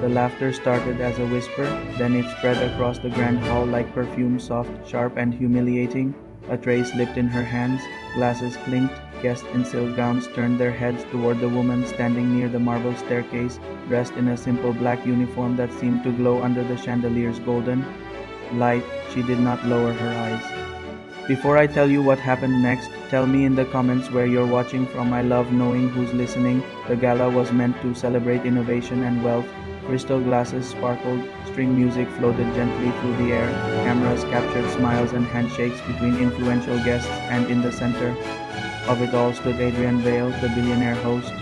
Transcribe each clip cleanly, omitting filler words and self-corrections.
The laughter started as a whisper, then it spread across the grand hall like perfume, soft, sharp, and humiliating. A tray slipped in her hands, glasses clinked, guests in silk gowns turned their heads toward the woman standing near the marble staircase, dressed in a simple black uniform that seemed to glow under the chandelier's golden light. She did not lower her eyes. Before I tell you what happened next, tell me in the comments where you're watching from. I love knowing who's listening. The gala was meant to celebrate innovation and wealth. Crystal glasses sparkled, string music floated gently through the air, cameras captured smiles and handshakes between influential guests, and in the center of it all stood Adrian Vale, the billionaire host.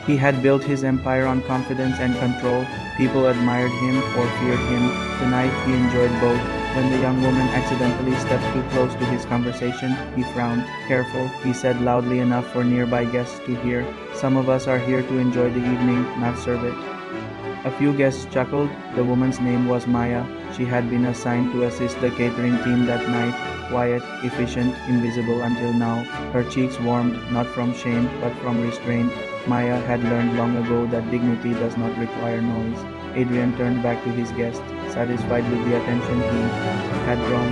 He had built his empire on confidence and control. People admired him or feared him. Tonight he enjoyed both. When the young woman accidentally stepped too close to his conversation, he frowned. "Careful," he said loudly enough for nearby guests to hear. "Some of us are here to enjoy the evening, not serve it." A few guests chuckled. The woman's name was Maya. She had been assigned to assist the catering team that night. Quiet, efficient, invisible until now. Her cheeks warmed, not from shame, but from restraint. Maya had learned long ago that dignity does not require noise. Adrian turned back to his guest, satisfied with the attention he had drawn.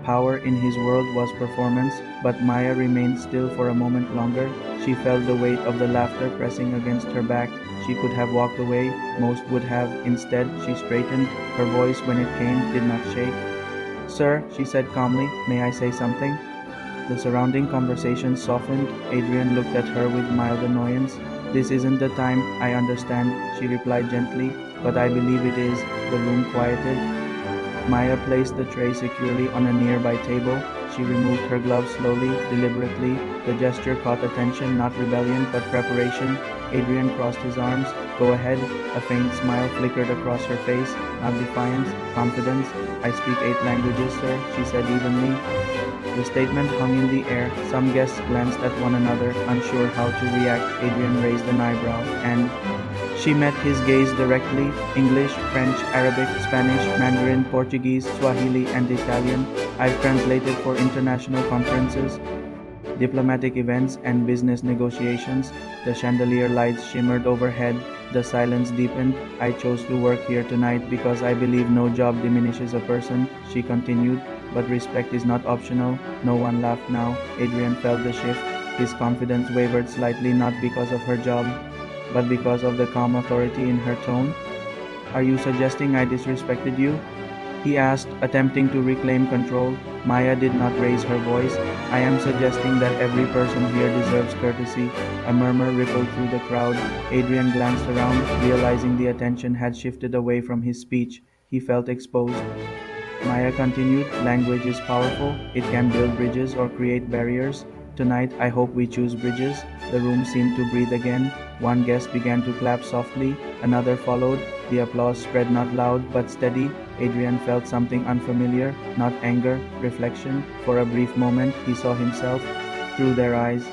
Power in his world was performance, but Maya remained still for a moment longer. She felt the weight of the laughter pressing against her back. She could have walked away, most would have. Instead, she straightened. Her voice, when it came, did not shake. "Sir," she said calmly, "may I say something?" The surrounding conversation softened. Adrian looked at her with mild annoyance. "This isn't the time, I understand," she replied gently, "but I believe it is." The room quieted. Maya placed the tray securely on a nearby table. She removed her gloves slowly, deliberately. The gesture caught attention, not rebellion, but preparation. Adrian crossed his arms. "Go ahead." A faint smile flickered across her face, not defiance, confidence. "I speak 8 languages, sir," she said evenly. The statement hung in the air. Some guests glanced at one another, unsure how to react. Adrian raised an eyebrow, and she met his gaze directly. "English, French, Arabic, Spanish, Mandarin, Portuguese, Swahili, and Italian. I've translated for international conferences, diplomatic events, and business negotiations." The chandelier lights shimmered overhead. The silence deepened. "I chose to work here tonight because I believe no job diminishes a person," she continued, "but respect is not optional." No one laughed now. Adrian felt the shift. His confidence wavered slightly, not because of her job, but because of the calm authority in her tone. "Are you suggesting I disrespected you?" he asked, attempting to reclaim control. Maya did not raise her voice. "I am suggesting that every person here deserves courtesy." A murmur rippled through the crowd. Adrian glanced around, realizing the attention had shifted away from his speech. He felt exposed. Maya continued, "Language is powerful. It can build bridges or create barriers. Tonight, I hope we choose bridges." The room seemed to breathe again. One guest began to clap softly. Another followed. The applause spread, not loud but steady. Adrian felt something unfamiliar, not anger, reflection. For a brief moment, he saw himself through their eyes.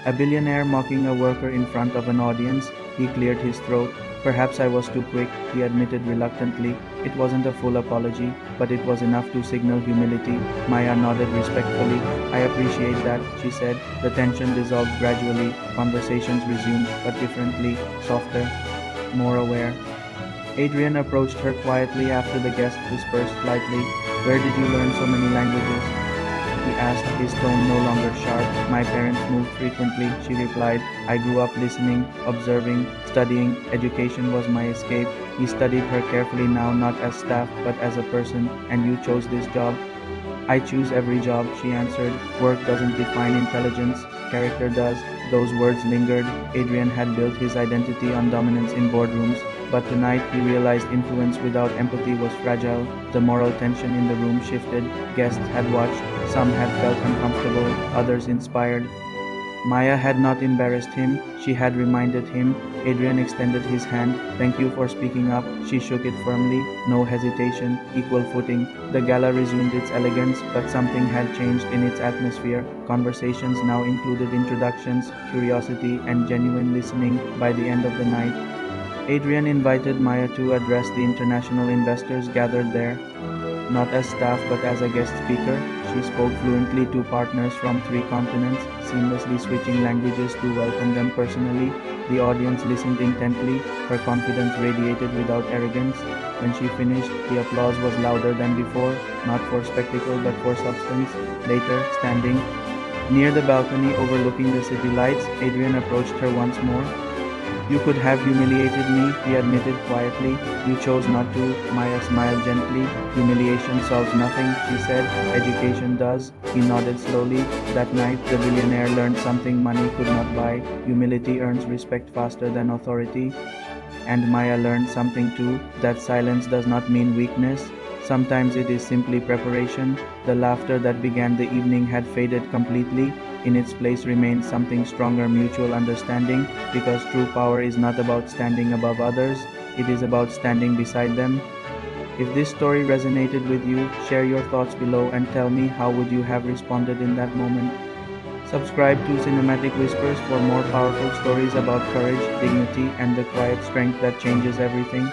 A billionaire mocking a worker in front of an audience. He cleared his throat. "Perhaps I was too quick," he admitted reluctantly. It wasn't a full apology, but it was enough to signal humility. Maya nodded respectfully. "I appreciate that," she said. The tension dissolved gradually. Conversations resumed, but differently, softer, more aware. Adrian approached her quietly after the guests dispersed slightly. "Where did you learn so many languages?" he asked, his tone no longer sharp. "My parents moved frequently," she replied. "I grew up listening, observing, studying. Education was my escape." He studied her carefully now, not as staff, but as a person. "And you chose this job?" "I choose every job," she answered. "Work doesn't define intelligence, character does." Those words lingered. Adrian had built his identity on dominance in boardrooms, but tonight he realized influence without empathy was fragile. The moral tension in the room shifted. Guests had watched. Some had felt uncomfortable, others inspired. Maya had not embarrassed him, she had reminded him. Adrian extended his hand. "Thank you for speaking up." She shook it firmly. No hesitation, equal footing. The gala resumed its elegance, but something had changed in its atmosphere. Conversations now included introductions, curiosity, and genuine listening. By the end of the night, Adrian invited Maya to address the international investors gathered there. Not as staff but as a guest speaker, she spoke fluently to partners from 3 continents, seamlessly switching languages to welcome them personally. The audience listened intently, her confidence radiated without arrogance. When she finished, the applause was louder than before, not for spectacle but for substance. Later, standing near the balcony overlooking the city lights, Adrian approached her once more. "You could have humiliated me," he admitted quietly. "You chose not to." Maya smiled gently. "Humiliation solves nothing," she said. "Education does." He nodded slowly. That night, the billionaire learned something money could not buy. Humility earns respect faster than authority. And Maya learned something too, that silence does not mean weakness. Sometimes it is simply preparation. The laughter that began the evening had faded completely. In its place remained something stronger, mutual understanding, because true power is not about standing above others, it is about standing beside them. If this story resonated with you, share your thoughts below and tell me how would you have responded in that moment. Subscribe to Cinematic Whispers for more powerful stories about courage, dignity, and the quiet strength that changes everything.